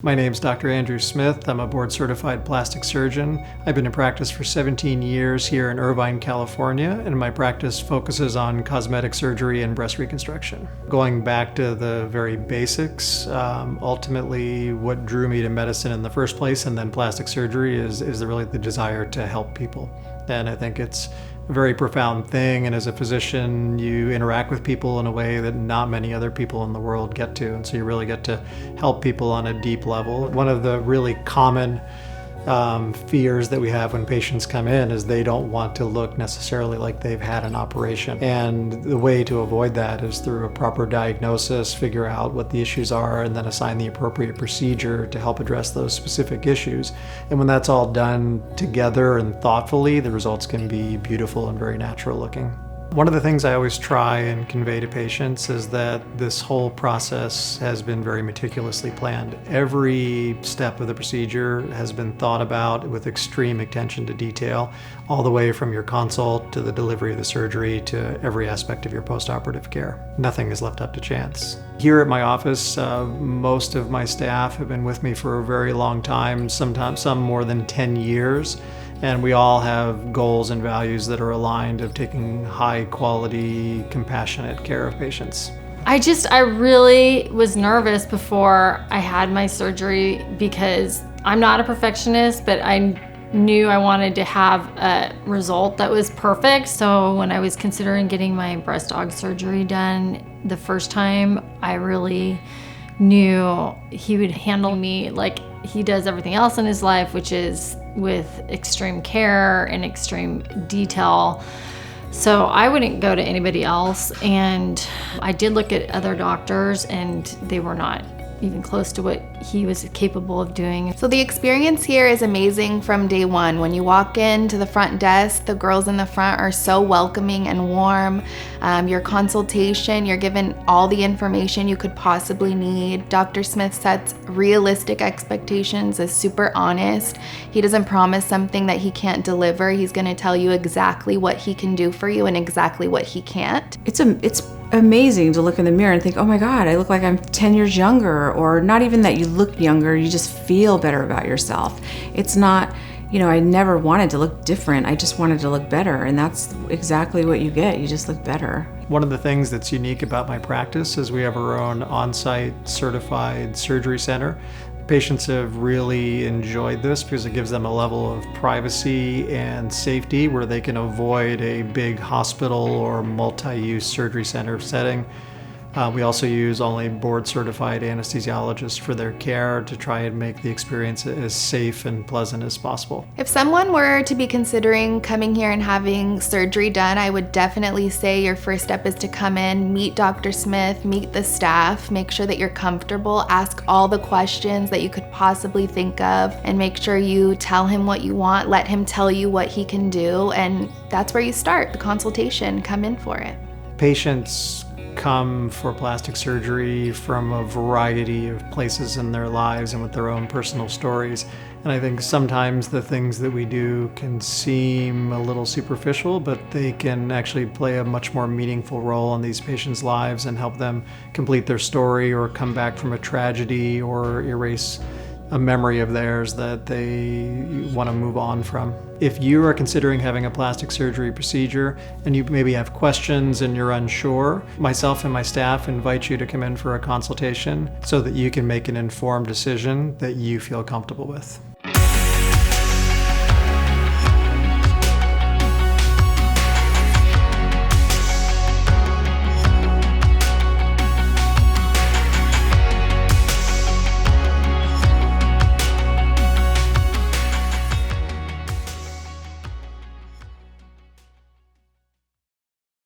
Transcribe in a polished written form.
My name's Dr. Andrew Smith. I'm a board-certified plastic surgeon. I've been in practice for 17 years here in Irvine, California, and my practice focuses on cosmetic surgery and breast reconstruction. Going back to the very basics, ultimately what drew me to medicine in the first place and then plastic surgery is really the desire to help people. And I think it's a very profound thing, and as a physician you interact with people in a way that not many other people in the world get to, and so you really get to help people on a deep level. One of the really common fears that we have when patients come in is they don't want to look necessarily like they've had an operation, and the way to avoid that is through a proper diagnosis, figure out what the issues are, and then assign the appropriate procedure to help address those specific issues. And when that's all done together and thoughtfully, the results can be beautiful and very natural looking. One of the things I always try and convey to patients is that this whole process has been very meticulously planned. Every step of the procedure has been thought about with extreme attention to detail, all the way from your consult to the delivery of the surgery to every aspect of your postoperative care. Nothing is left up to chance. Here at my office, most of my staff have been with me for a very long time, sometimes some more than 10 years. And we all have goals and values that are aligned of taking high quality, compassionate care of patients. I really was nervous before I had my surgery because I'm not a perfectionist, but I knew I wanted to have a result that was perfect. So when I was considering getting my breast aug surgery done the first time, I really knew he would handle me like he does everything else in his life, which is with extreme care and extreme detail. So I wouldn't go to anybody else, and I did look at other doctors and they were not even close to what he was capable of doing. So the experience here is amazing from day one. When you walk into the front desk, the girls in the front are so welcoming and warm. Your consultation, you're given all the information you could possibly need. Dr. Smith sets realistic expectations, is super honest. He doesn't promise something that he can't deliver. He's gonna tell you exactly what he can do for you and exactly what he can't. It's amazing to look in the mirror and think, oh my God, I look like I'm 10 years younger, or not even that you look younger, you just feel better about yourself. It's not, I never wanted to look different, I just wanted to look better, and that's exactly what you get, you just look better. One of the things that's unique about my practice is we have our own on-site certified surgery center. Patients have really enjoyed this because it gives them a level of privacy and safety where they can avoid a big hospital or multi-use surgery center setting. We also use only board-certified anesthesiologists for their care to try and make the experience as safe and pleasant as possible. If someone were to be considering coming here and having surgery done, I would definitely say your first step is to come in, meet Dr. Smith, meet the staff, make sure that you're comfortable, ask all the questions that you could possibly think of, and make sure you tell him what you want, let him tell you what he can do, and that's where you start, the consultation, come in for it. Patients come for plastic surgery from a variety of places in their lives and with their own personal stories. And I think sometimes the things that we do can seem a little superficial, but they can actually play a much more meaningful role in these patients' lives and help them complete their story or come back from a tragedy or erase a memory of theirs that they want to move on from. If you are considering having a plastic surgery procedure and you maybe have questions and you're unsure, myself and my staff invite you to come in for a consultation so that you can make an informed decision that you feel comfortable with.